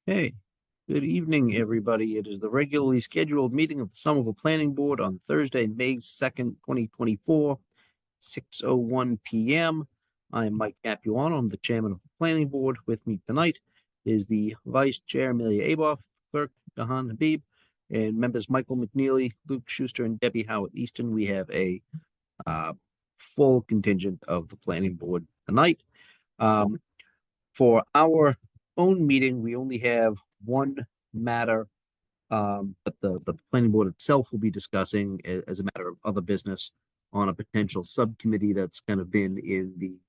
Hey, good evening, everybody. It is the regularly scheduled meeting of the Somerville Planning Board on Thursday, May 2nd, 2024, 6:01 p.m. I am Mike Capuano. I'm the chairman of the planning board. With me tonight is the vice chair, Amelia Aboff, clerk, Dahan Habib, and members Michael McNeely, Luke Schuster, and Debbie Howard Easton. We have a uh, full contingent of the planning board tonight. Um, for our own meeting, we only have one matter, but the planning board itself will be discussing as a matter of other business on a potential subcommittee that's kind of been in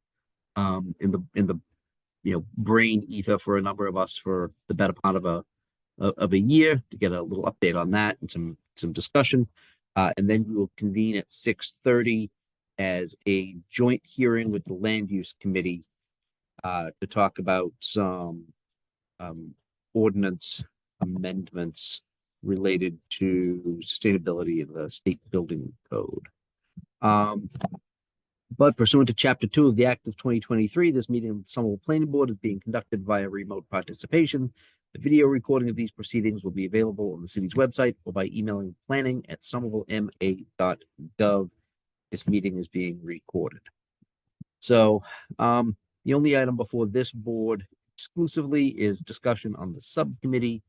the brain ether for a number of us for the better part of a year to get a little update on that and some discussion. And then we will convene at 6:30 as a joint hearing with the land use committee to talk about some um, ordinance amendments related to sustainability in the state building code. Um, but pursuant to Chapter 2 of the Act of 2023, this meeting of the Somerville Planning Board is being conducted via remote participation. The video recording of these proceedings will be available on the city's website or by emailing planning@somervillema.gov. This meeting is being recorded. So the only item before this board exclusively is discussion on the subcommittee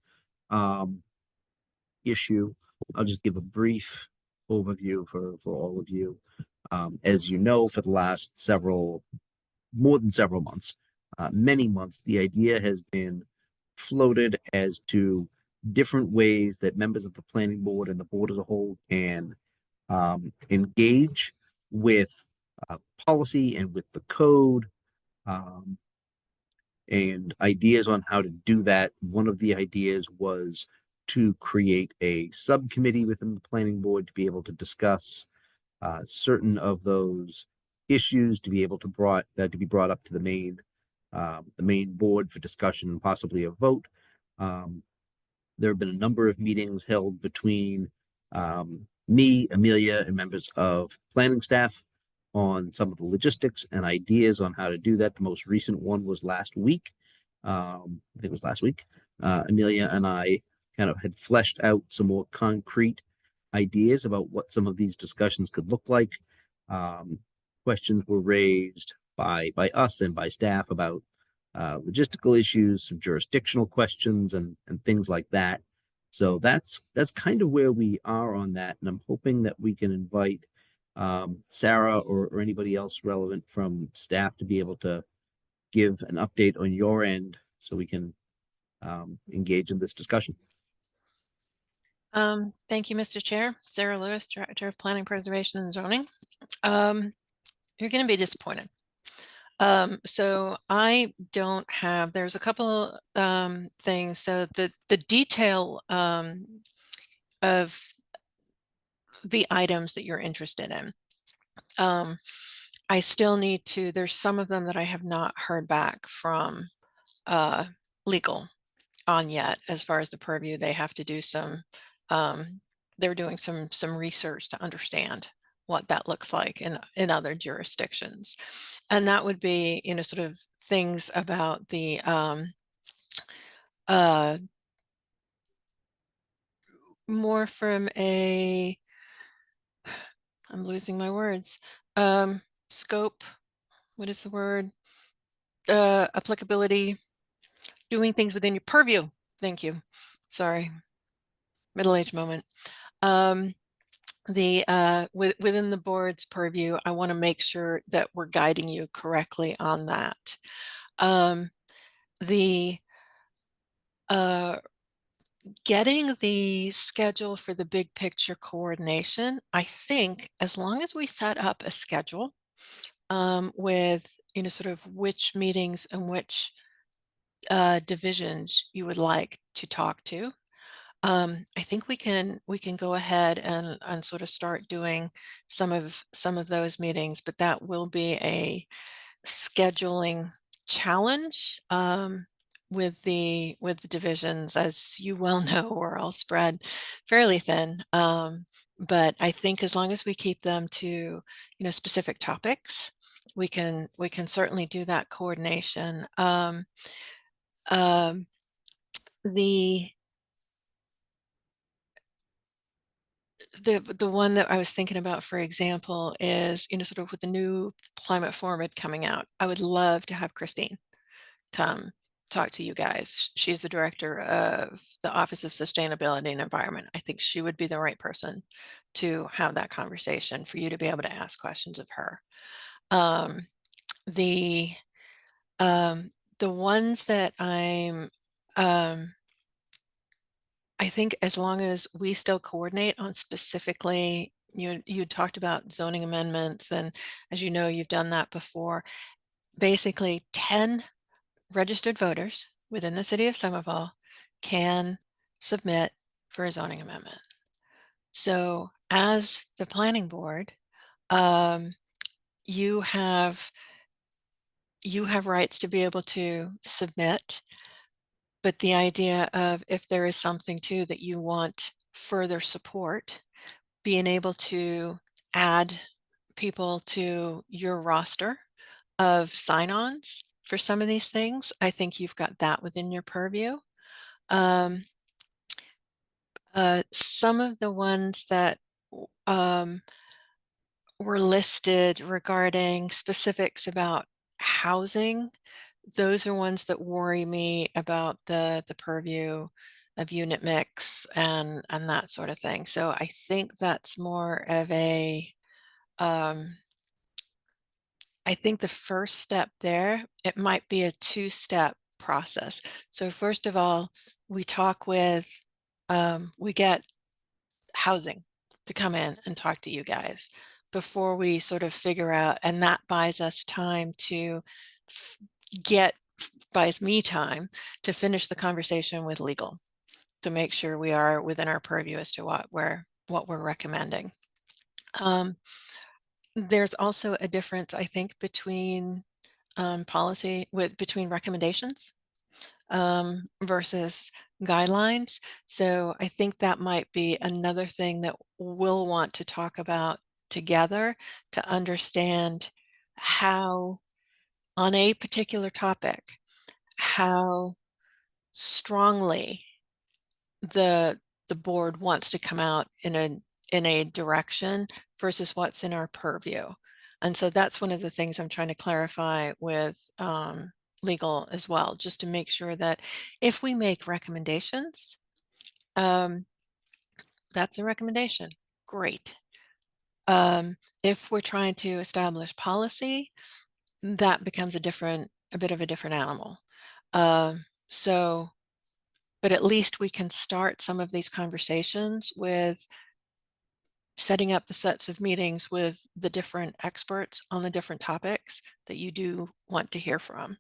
um, issue. I'll just give a brief overview for all of you. As you know, for the last more than several months, many months, the idea has been floated as to different ways that members of the planning board and the board as a whole can engage with policy and with the code, um, and ideas on how to do that. One of the ideas was to create a subcommittee within the planning board to be able to discuss certain of those issues, to be able to be brought up to the main board for discussion and possibly a vote. There have been a number of meetings held between me, Amelia, and members of planning staff on some of the logistics and ideas on how to do that. The most recent one was last week. I think it was last week. Amelia and I kind of had fleshed out some more concrete ideas about what some of these discussions could look like. Um, Questions were raised by us and by staff about logistical issues, some jurisdictional questions, and things like that. So that's kind of where we are on that, and I'm hoping that we can invite Sarah or anybody else relevant from staff to be able to give an update on your end so we can engage in this discussion. Thank you, Mr. Chair. Sarah Lewis, Director of Planning, Preservation, and Zoning. You're going to be disappointed. So I don't have, there's a couple things. So the detail of the items that you're interested in, I still need to, there's some of them that I have not heard back from legal on yet. As far as the purview, they have to do some, they're doing some research to understand what that looks like in other jurisdictions. And that would be, sort of things about the more from a, I'm losing my words, scope, what is the word? Applicability, doing things within your purview. Thank you. Sorry. Middle-aged moment. Within the board's purview, I want to make sure that we're guiding you correctly on that. Getting the schedule for the big picture coordination, I think as long as we set up a schedule with, sort of which meetings and which divisions you would like to talk to, I think we can go ahead and sort of start doing some of those meetings, but that will be a scheduling challenge with the divisions. As you well know, we're all spread fairly thin. But I think as long as we keep them to specific topics, we can certainly do that coordination. the the one that I was thinking about, for example, is, sort of with the new climate forward coming out, I would love to have Christine come talk to you guys. She's the director of the Office of Sustainability and Environment. I think she would be the right person to have that conversation for you to be able to ask questions of her. Um, the the ones that um, I think as long as we still coordinate on specifically, you talked about zoning amendments, and as you know, you've done that before. Basically, 10 registered voters within the city of Somerville can submit for a zoning amendment. So as the planning board, um, you have rights to be able to submit, but the idea of if there is something too that you want further support, being able to add people to your roster of sign-ons for some of these things, I think you've got that within your purview. Um, some of the ones that um, were listed regarding specifics about housing, those are ones that worry me about the purview of unit mix and that sort of thing. So I think that's more of a um, I think the first step there, it might be a two-step process. So first of all, we talk with, we get housing to come in and talk to you guys before we sort of figure out, and that buys us time to get, buys me time to finish the conversation with legal to make sure we are within our purview as to what we're recommending. There's also a difference, I think, between between recommendations versus guidelines. So I think that might be another thing that we'll want to talk about together to understand how, on a particular topic, how strongly the the board wants to come out in a direction versus what's in our purview. And so that's one of the things I'm trying to clarify with legal as well, just to make sure that if we make recommendations, um, that's a recommendation. Great. If we're trying to establish policy, that becomes a bit of a different animal. So, but at least we can start some of these conversations with setting up the sets of meetings with the different experts on the different topics that you do want to hear from.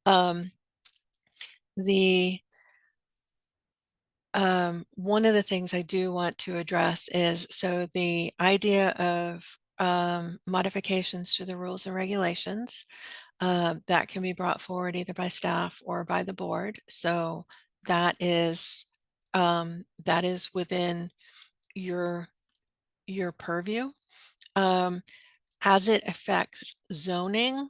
Um, the one of the things I do want to address is, so the idea of modifications to the rules and regulations that can be brought forward either by staff or by the board. So that is within your purview. As it affects zoning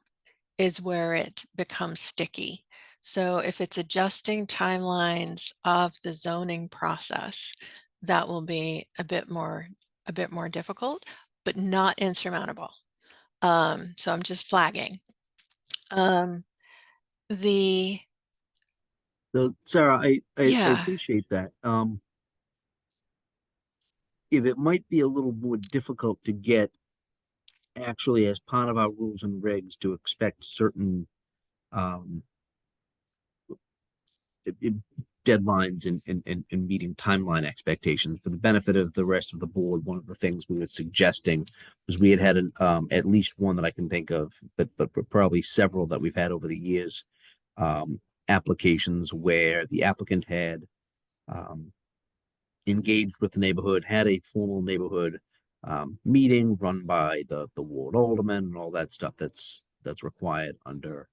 is where it becomes sticky. So if it's adjusting timelines of the zoning process, that will be a bit more difficult, but not insurmountable. So I'm just flagging. Um, the So Sarah, I Yeah, appreciate that. If it might be a little more difficult to get actually as part of our rules and regs to expect certain um i- deadlines and meeting timeline expectations for the benefit of the rest of the board. One of the things we were suggesting was we had at least one that I can think of, but probably several that we've had over the years, um, applications where the applicant had um, engaged with the neighborhood, had a formal neighborhood meeting run by the ward alderman and all that stuff that's required under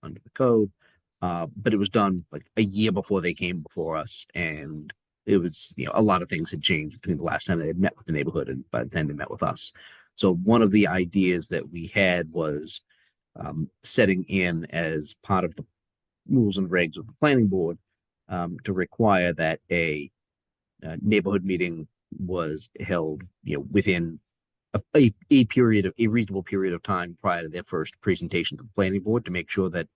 the code. But it was done like a year before they came before us, and it was, a lot of things had changed between the last time they had met with the neighborhood and by the time they met with us. So one of the ideas that we had was setting in as part of the rules and regs of the planning board, to require that neighborhood meeting was held, within a reasonable period of time prior to their first presentation to the planning board to make sure that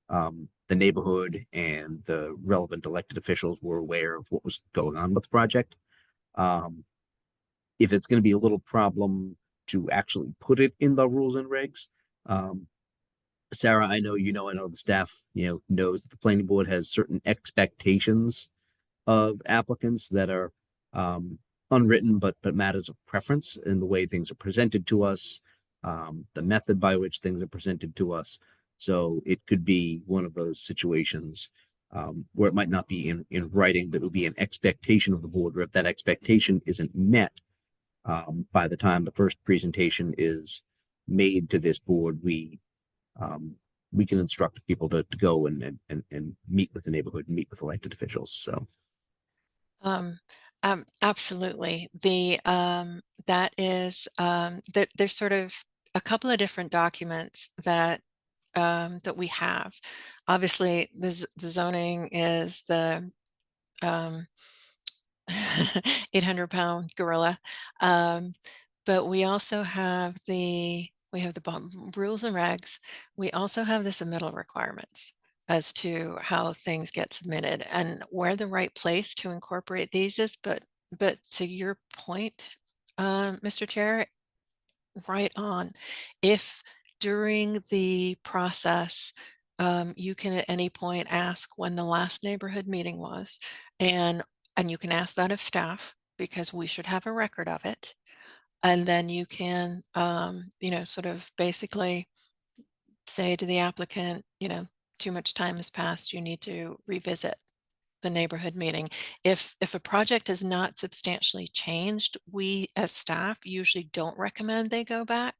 the neighborhood and the relevant elected officials were aware of what was going on with the project. Um, if it's going to be a little problem to actually put it in the rules and regs, Sarah, I know I know the staff, knows that the planning board has certain expectations of applicants that are unwritten, but matters of preference in the way things are presented to us, the method by which things are presented to us. So it could be one of those situations where it might not be in writing, but it would be an expectation of the board, or if that expectation isn't met by the time the first presentation is made to this board, um, we can instruct people to go and meet with the neighborhood and meet with elected officials. So Um, Absolutely. That is, there's sort of a couple of different documents that we have. Obviously, the zoning is the, um, 800-pound gorilla. Um, but we also have rules and regs. We also have the submittal requirements as to how things get submitted and where the right place to incorporate these is. But to your point, Mr. Chair, right on. If during the process, you can at any point ask when the last neighborhood meeting was, and you can ask that of staff because we should have a record of it. And then you can, sort of basically say to the applicant, too much time has passed, you need to revisit the neighborhood meeting. If a project has not substantially changed, we as staff usually don't recommend they go back.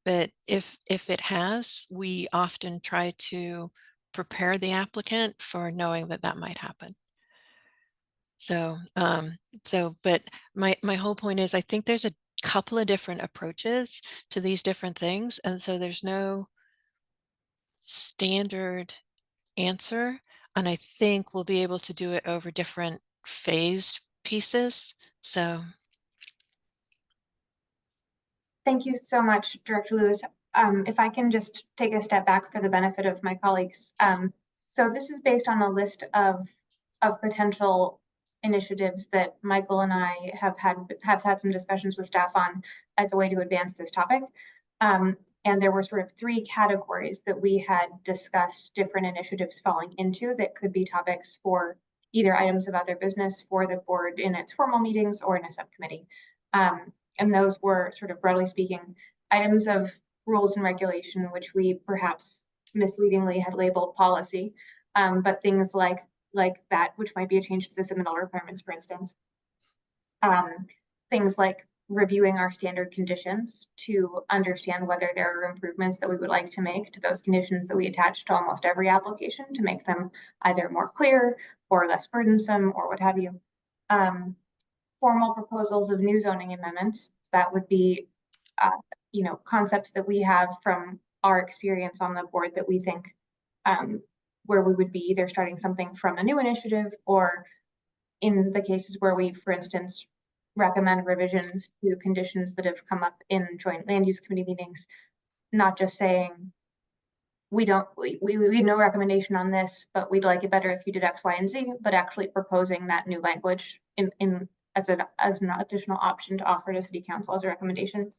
But if it has, we often try to prepare the applicant for knowing that that might happen. So, but my whole point is I think there's a couple of different approaches to these different things, and so there's no standard answer, and I think we'll be able to do it over different phased pieces. So, Thank you so much, Director Lewis. If I can just take a step back for the benefit of my colleagues. So this is based on a list of potential initiatives that Michael and I have had some discussions with staff on as a way to advance this topic. And there were sort of three categories that we had discussed different initiatives falling into that could be topics for either items of other business for the board in its formal meetings or in a subcommittee. And those were sort of broadly speaking, items of rules and regulation, which we perhaps misleadingly had labeled policy, but things like that, which might be a change to the submittal requirements, for instance. Things like reviewing our standard conditions to understand whether there are improvements that we would like to make to those conditions that we attach to almost every application to make them either more clear or less burdensome or what have you. Formal proposals of new zoning amendments. That would be, concepts that we have from our experience on the board that we think where we would be either starting something from a new initiative or in the cases where we, for instance, recommend revisions to conditions that have come up in joint land use committee meetings, not just saying we have no recommendation on this, but we'd like it better if you did X, Y, and Z, but actually proposing that new language as an additional option to offer to City Council as a recommendation.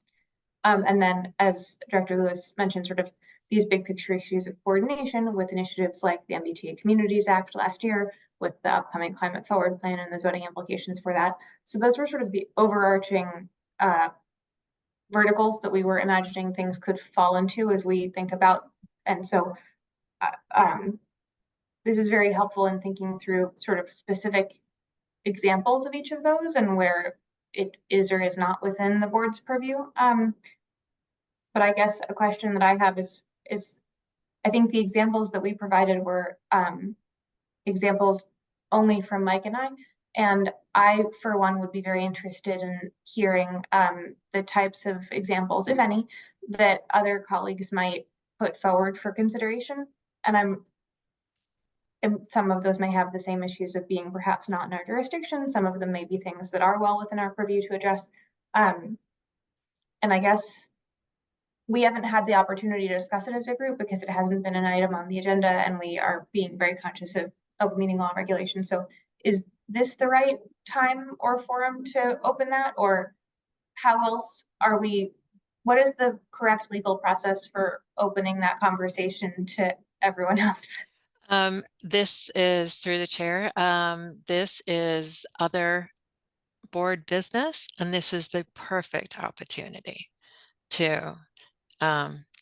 And then, as Director Lewis mentioned, sort of these big picture issues of coordination with initiatives like the MBTA Communities Act last year, with the upcoming Climate Forward Plan and the zoning implications for that. So those were sort of the overarching verticals that we were imagining things could fall into as we think about. And so this is very helpful in thinking through sort of specific examples of each of those and where it is or is not within the board's purview. But I guess a question that I have is I think the examples that we provided were examples only from Mike and I. And I, for one, would be very interested in hearing the types of examples, if any, that other colleagues might put forward for consideration. And and some of those may have the same issues of being perhaps not in our jurisdiction. Some of them may be things that are well within our purview to address. And I guess we haven't had the opportunity to discuss it as a group because it hasn't been an item on the agenda, and we are being very conscious of meeting law regulations. So is this the right time or forum to open that, or how else are we, what is the correct legal process for opening that conversation to everyone else? This is through the chair. This is other board business, and this is the perfect opportunity to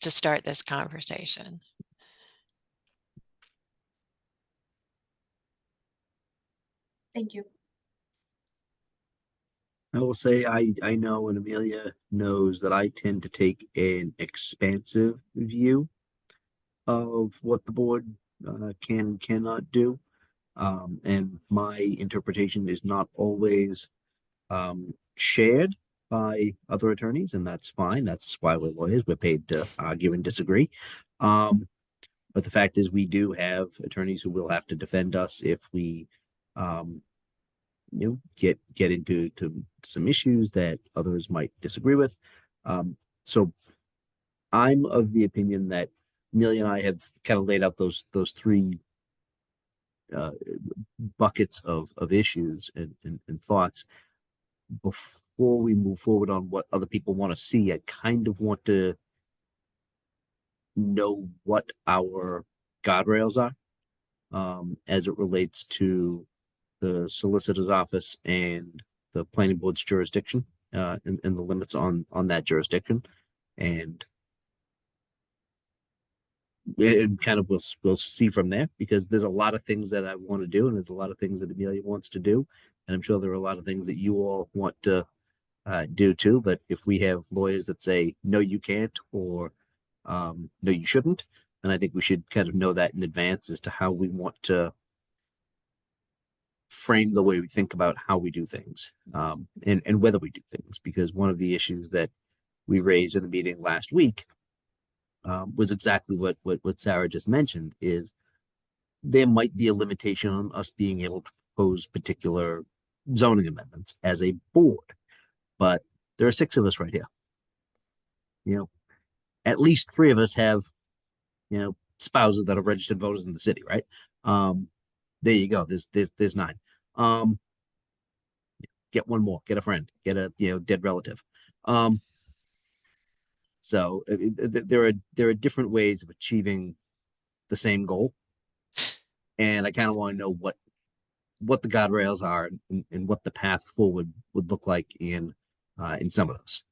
start this conversation. Thank you. I will say I know, and Amelia knows, that I tend to take an expansive view of what the board can and cannot do. And my interpretation is not always shared by other attorneys, and that's fine. That's why we're lawyers. We're paid to argue and disagree. But the fact is, we do have attorneys who will have to defend us if we get into some issues that others might disagree with. So I'm of the opinion that Amelia and I have kind of laid out those three buckets of issues and thoughts. Before we move forward on what other people want to see, I kind of want to know what our guardrails are as it relates to the solicitor's office and the planning board's jurisdiction, and the limits on that jurisdiction, and kind of we'll see from there, because there's a lot of things that I want to do, and there's a lot of things that Amelia wants to do, and I'm sure there are a lot of things that you all want to do too. But if we have lawyers that say no, you can't, or no, you shouldn't, then I think we should kind of know that in advance as to how we want to frame the way we think about how we do things, and whether we do things. Because one of the issues that we raised in the meeting last week was exactly what Sarah just mentioned, is there might be a limitation on us being able to propose particular zoning amendments as a board. But there are 6 of us right here. At least 3 of us have, spouses that are registered voters in the city, right? There you go. There's 9. Get one more. Get a friend. Get a dead relative. So there are different ways of achieving the same goal, and I kind of want to know what the guardrails are, and what the path forward would look like in some of those.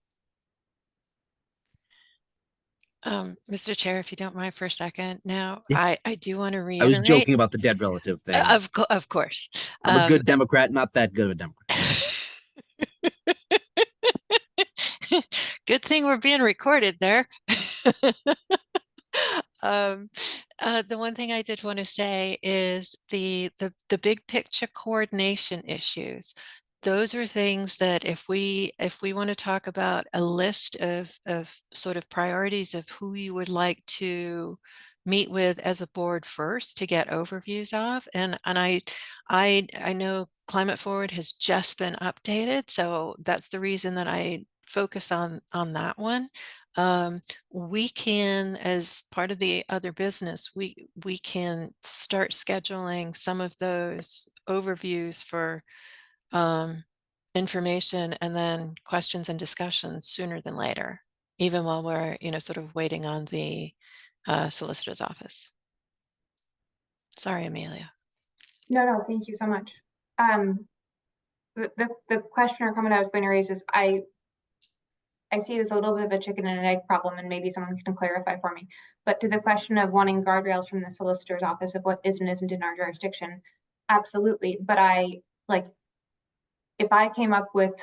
Mr. Chair, if you don't mind for a second. Now, Yeah. I do want to I reiterate. was joking about the dead relative thing. Of course. I'm a good Democrat, not that good of a Democrat. Good thing we're being recorded there. The one thing I did want to say is the big picture coordination issues. Those are things that if we want to talk about a list of sort of priorities of who you would like to meet with as a board first to get overviews of, and I know Climate Forward has just been updated, so that's the reason that I focus on that one. We can, as part of the other business, we can start scheduling some of those overviews for information and then questions and discussions sooner than later, even while we're sort of waiting on the solicitor's office. Sorry, Amelia. No, thank you so much. The question or comment I was going to raise is I see it as a little bit of a chicken and an egg problem, and maybe someone can clarify for me. But to the question of wanting guardrails from the solicitor's office of what is and isn't in our jurisdiction, absolutely. But if I came up with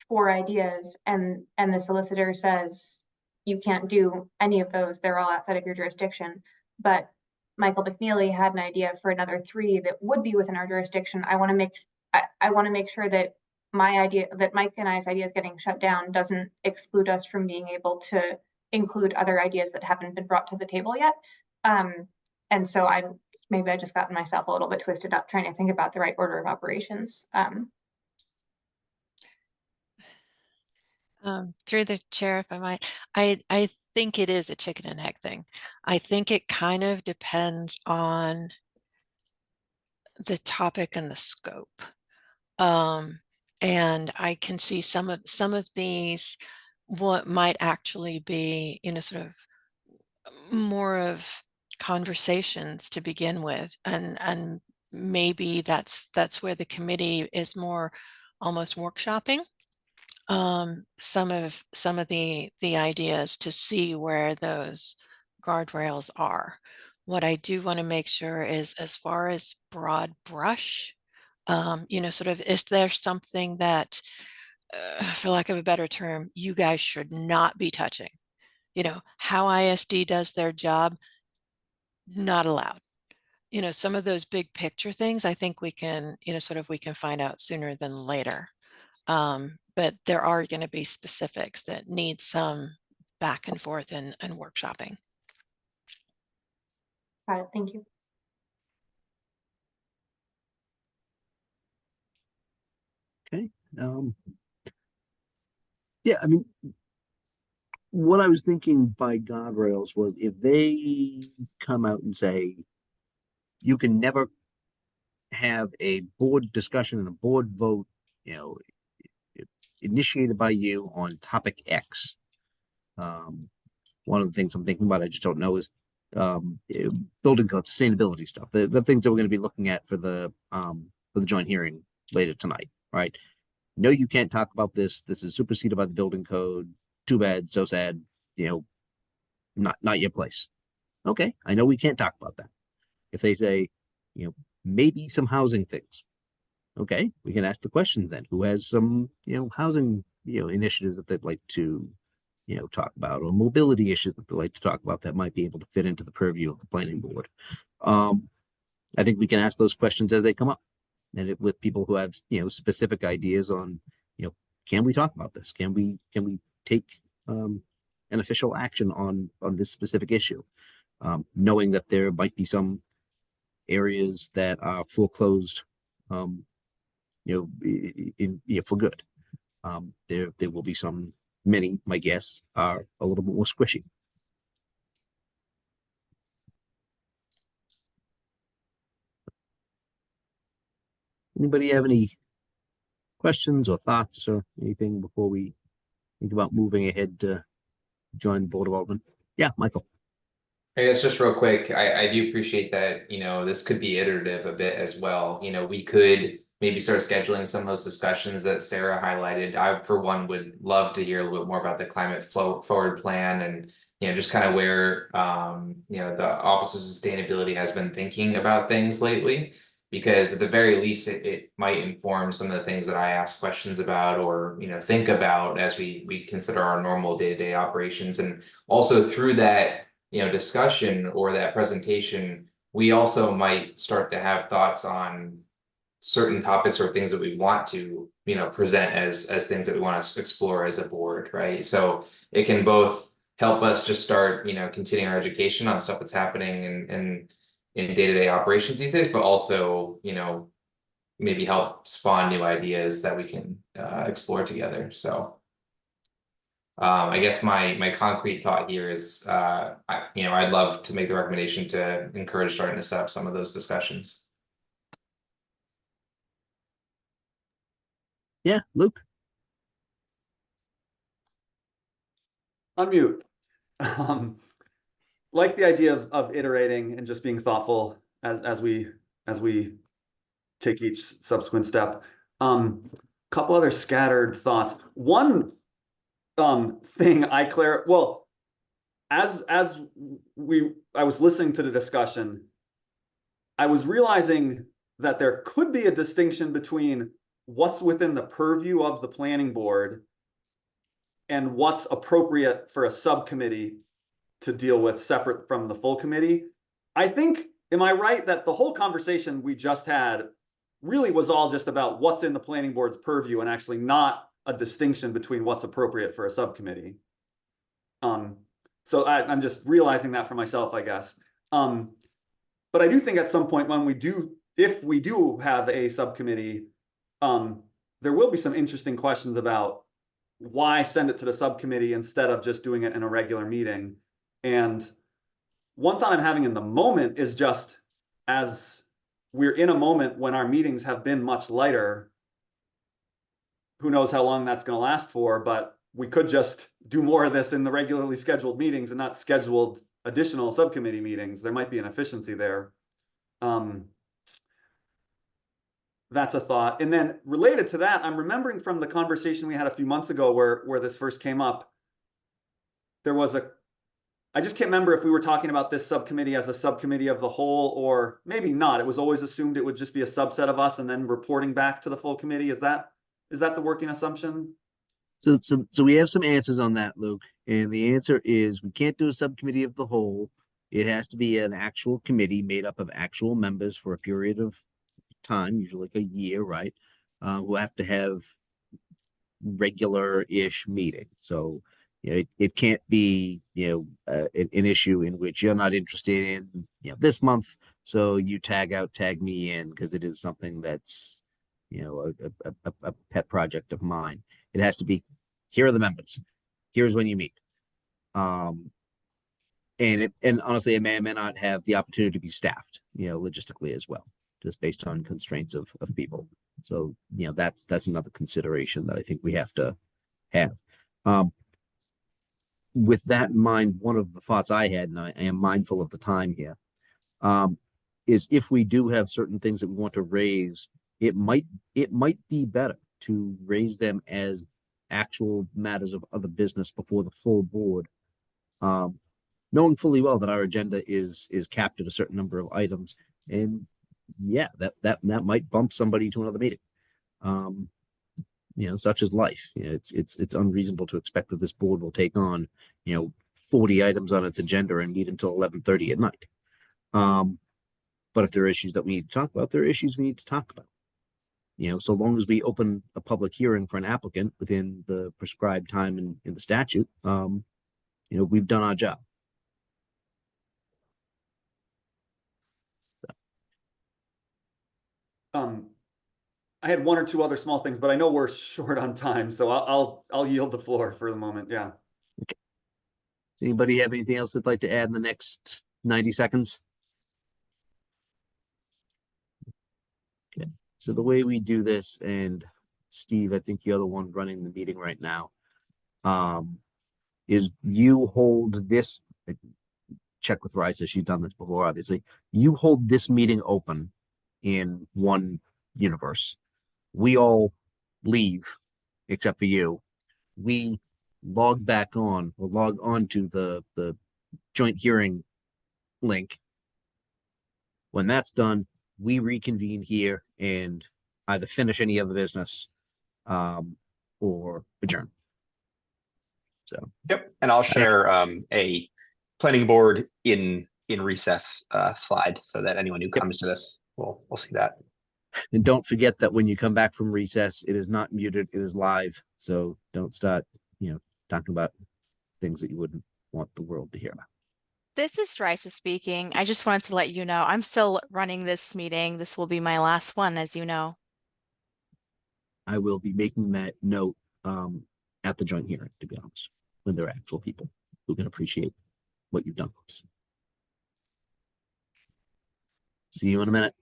4 ideas and the solicitor says you can't do any of those, they're all outside of your jurisdiction, but Michael McNeely had an idea for another 3 that would be within our jurisdiction, I want to make sure that my idea, that Mike and I's ideas getting shut down doesn't exclude us from being able to include other ideas that haven't been brought to the table yet. And so I'm maybe I just gotten myself a little bit twisted up trying to think about the right order of operations. Through the chair, if I might, I think it is a chicken and egg thing. I think it kind of depends on the topic and the scope. And I can see some of these, what might actually be, sort of more of conversations to begin with, and maybe that's where the committee is more almost workshopping some of the ideas to see where those guardrails are. What I do want to make sure is, as far as broad brush, sort of, is there something that, for lack of a better term, you guys should not be touching? How ISD does their job, not allowed. Some of those big picture things, I think we can, sort of, we can find out sooner than later. But there are going to be specifics that need some back and forth and workshopping. Got it. Thank you. Okay. Yeah, I mean, what I was thinking by guardrails was, if they come out and say, you can never have a board discussion and a board vote, initiated by you on topic X. One of the things I'm thinking about, I just don't know, is building code sustainability stuff. The things that we're going to be looking at for the joint hearing later tonight, right? No, you can't talk about this. This is superseded by the building code. Too bad, so sad. Not your place. Okay, I know we can't talk about that. If they say, maybe some housing things, okay, we can ask the questions then. Who has some, housing, initiatives that they'd like to, talk about, or mobility issues that they'd like to talk about that might be able to fit into the purview of the planning board. I think we can ask those questions as they come up, and with people who have, specific ideas on, can we talk about this? Can we take an official action on this specific issue? Knowing that there might be some areas that are foreclosed, for good. There will be some, many, my guess, are a little bit more squishy. Anybody have any questions or thoughts or anything before we think about moving ahead to join the Board of Aldermen? Yeah, Michael. I guess just real quick, I do appreciate that, this could be iterative a bit as well. We could maybe start scheduling some of those discussions that Sarah highlighted. I, for one, would love to hear a little bit more about the climate forward plan, and, just kind of where, the Office of Sustainability has been thinking about things lately. Because at the very least, it might inform some of the things that I ask questions about, or, think about as we consider our normal day-to-day operations. And also through that, discussion or that presentation, we also might start to have thoughts on certain topics or things that we want to, present as things that we want to explore as a board, right? So it can both help us just start, continuing our education on stuff that's happening in day-to-day operations these days, but also, maybe help spawn new ideas that we can explore together. So I guess my concrete thought here is, I'd love to make the recommendation to encourage starting to set up some of those discussions. Yeah, Luke. Unmute. Like the idea of iterating and just being thoughtful as we take each subsequent step. Couple other scattered thoughts. One thing I well, as I was listening to the discussion, I was realizing that there could be a distinction between what's within the purview of the planning board and what's appropriate for a subcommittee to deal with separate from the full committee. I think, am I right that the whole conversation we just had really was all just about what's in the planning board's purview, and actually not a distinction between what's appropriate for a subcommittee? So I'm just realizing that for myself, I guess. But But I do think at some point when if we do have a subcommittee, there will be some interesting questions about why send it to the subcommittee instead of just doing it in a regular meeting. And one thought I'm having in the moment is just as we're in a moment when our meetings have been much lighter, who knows how long that's going to last for, but we could just do more of this in the regularly scheduled meetings and not scheduled additional subcommittee meetings. There might be an efficiency there. That's a thought. And then related to that, I'm remembering from the conversation we had a few months ago where this first came up, I just can't remember if we were talking about this subcommittee as a subcommittee of the whole, or maybe not. It was always assumed it would just be a subset of us and then reporting back to the full committee. Is that the working assumption? So we have some answers on that, Luke. And the answer is we can't do a subcommittee of the whole. It has to be an actual committee made up of actual members for a period of time, usually like a year, right? Who have to have regular-ish meeting. So it can't be an issue in which you're not interested in this month, so you tag me in because it is something that's a pet project of mine. It has to be, here are the members, here's when you meet. And honestly, it may or may not have the opportunity to be staffed, logistically as well, just based on constraints of people. So that's another consideration that I think we have to have. With that in mind, one of the thoughts I had, and I am mindful of the time here, is if we do have certain things that we want to raise, it might be better to raise them as actual matters of other business before the full board, knowing fully well that our agenda is capped at a certain number of items, and that might bump somebody to another meeting. Such is life. It's unreasonable to expect that this board will take on 40 items on its agenda and meet until 11:30 at night. But if there are issues that we need to talk about, there are issues we need to talk about. So long as we open a public hearing for an applicant within the prescribed time in the statute, we've done our job. I had one or two other small things, but I know we're short on time, so I'll yield the floor for the moment. Yeah. Okay. Does anybody have anything else they'd like to add in the next 90 seconds? Okay. So the way we do this, and Steve, I think you're the one running the meeting right now, is you hold this, check with Risa, she's done this before, obviously. You hold this meeting open in one universe. We all leave, except for you. We log back on, or log on to the joint hearing link. When that's done, we reconvene here and either finish any other business or adjourn. So yep, and I'll share a planning board in recess slide so that anyone who comes to this will see that. And don't forget that when you come back from recess, it is not muted, it is live. So don't start, talking about things that you wouldn't want the world to hear about. This is Risa speaking. I just wanted to let you know I'm still running this meeting. This will be my last one, as you know. I will be making that note at the joint hearing, to be honest, when there are actual people who can appreciate what you've done. See you in a minute.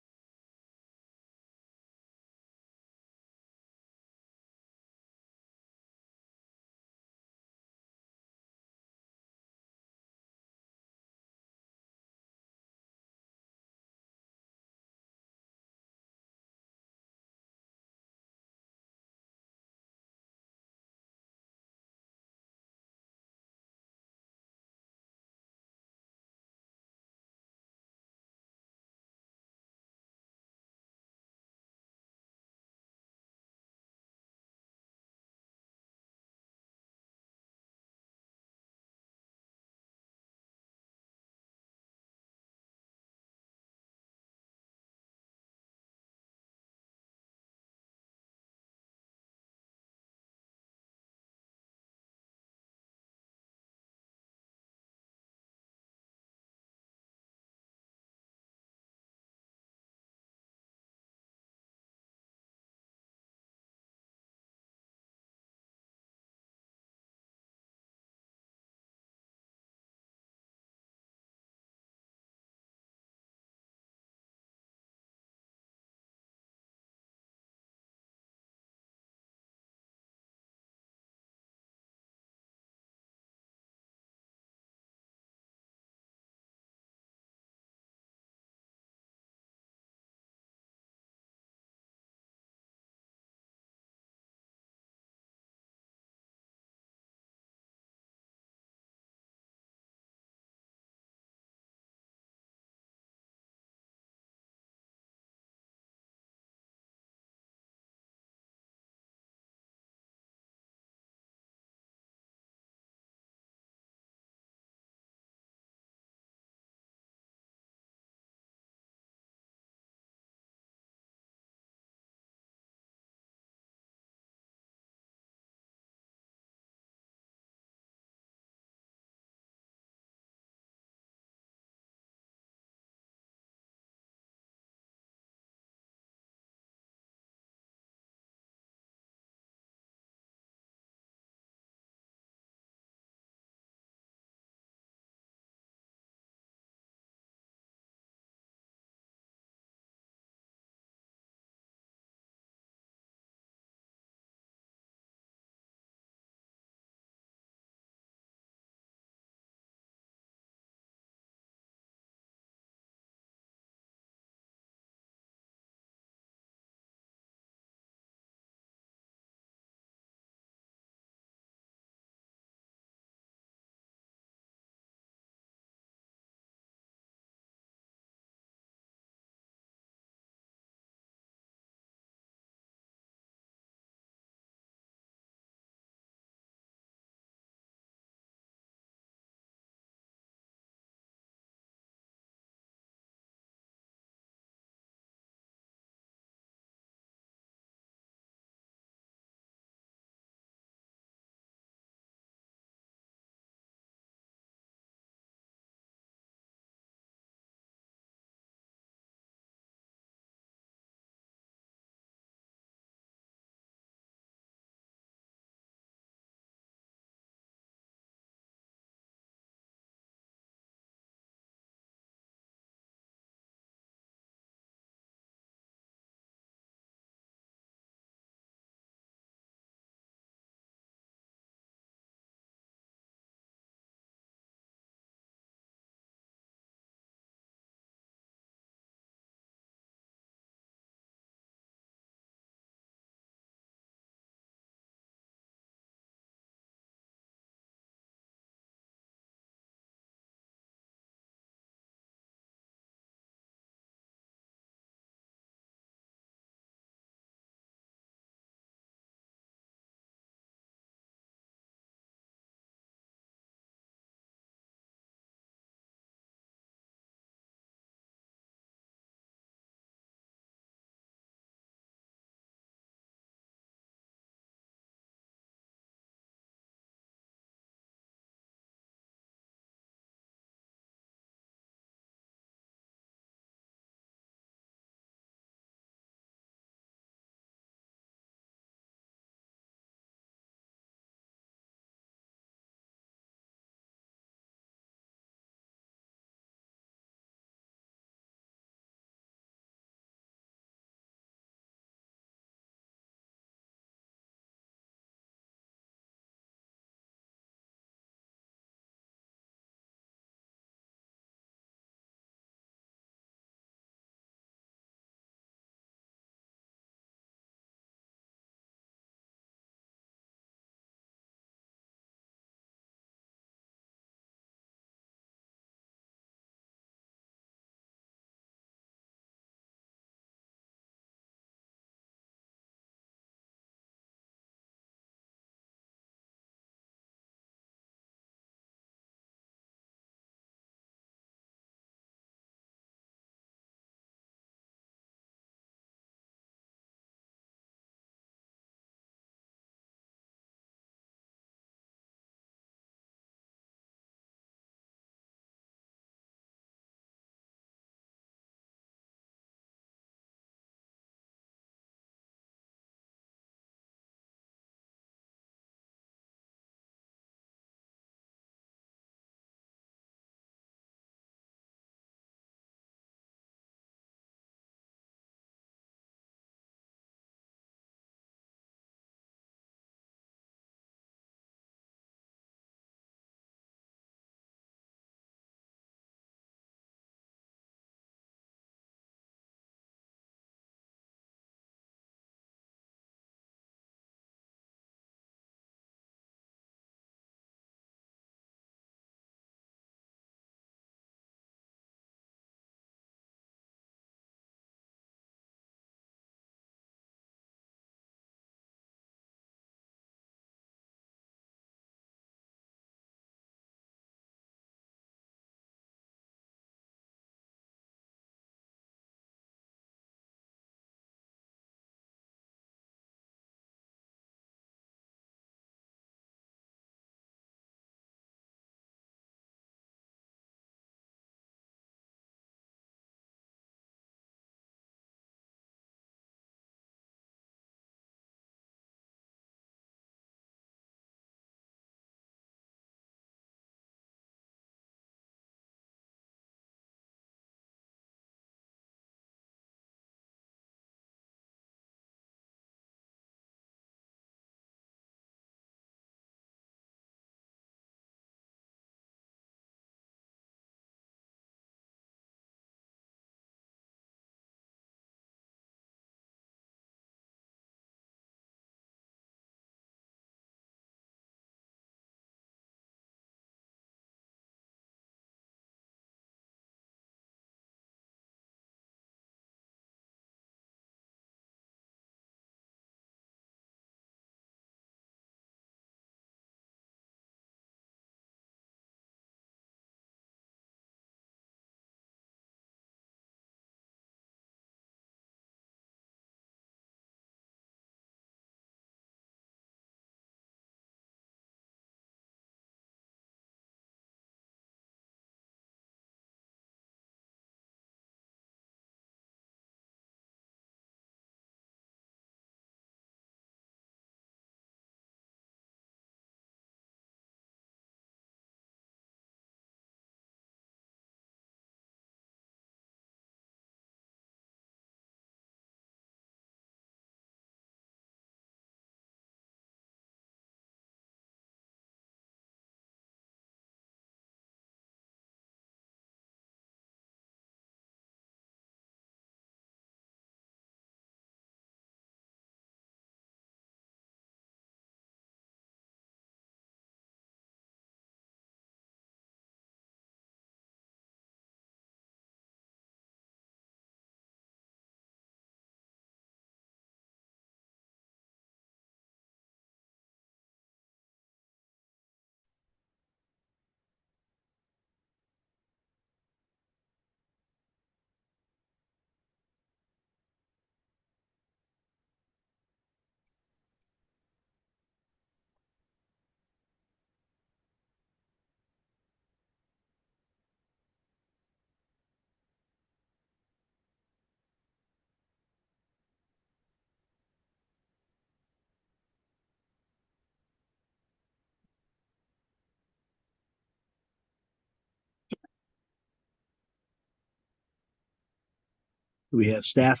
Do we have staff?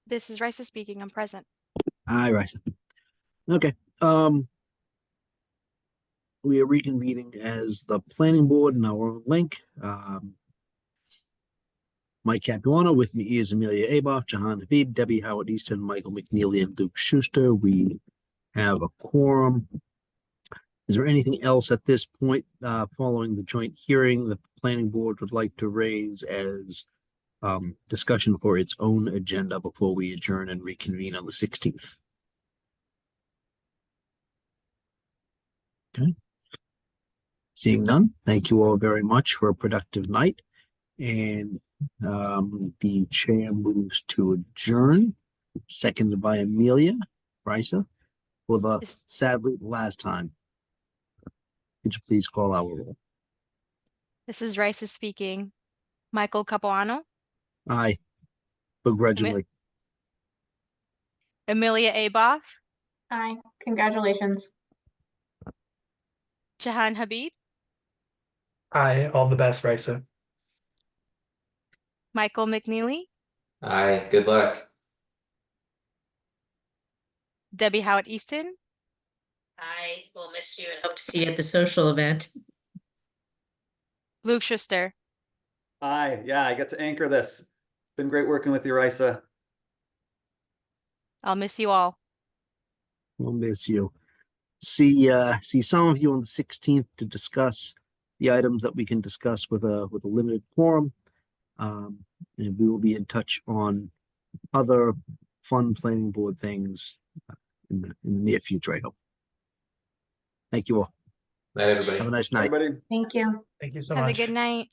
This is Risa speaking. I'm present. Aye, right. Okay, we are reconvening as the planning board in our own link. Mike Capuano, with me is Amelia Aboff, Jahan Habib, Debbie Howard Easton, Michael McNeely, and Luke Schuster. We have a quorum. Is there anything else at this point, following the joint hearing that the planning board would like to raise as discussion for its own agenda before we adjourn and reconvene on the 16th? Okay. Seeing none, thank you all very much for a productive night. And the chair moves to adjourn, seconded by Amelia Risa, for the This- sadly last time. Could you please call our roll? This is Risa speaking. Michael Capuano, Aye, begrudgingly. Amelia Aboff, Aye, congratulations. Jahan Habib, Aye, all the best, Risa. Michael McNeely, Aye, good luck. Debbie Howard Easton, I will miss you and hope to see you at the social event. Luke Schuster. Aye, yeah, I get to anchor this. Been great working with you, Risa. I'll miss you all. We'll miss you. See some of you on the 16th to discuss the items that we can discuss with a limited quorum. And we will be in touch on other fun planning board things in the near future, I hope. Thank you all. Night, everybody. Have a nice night. Everybody. Thank you. Thank you so Have much. a good night.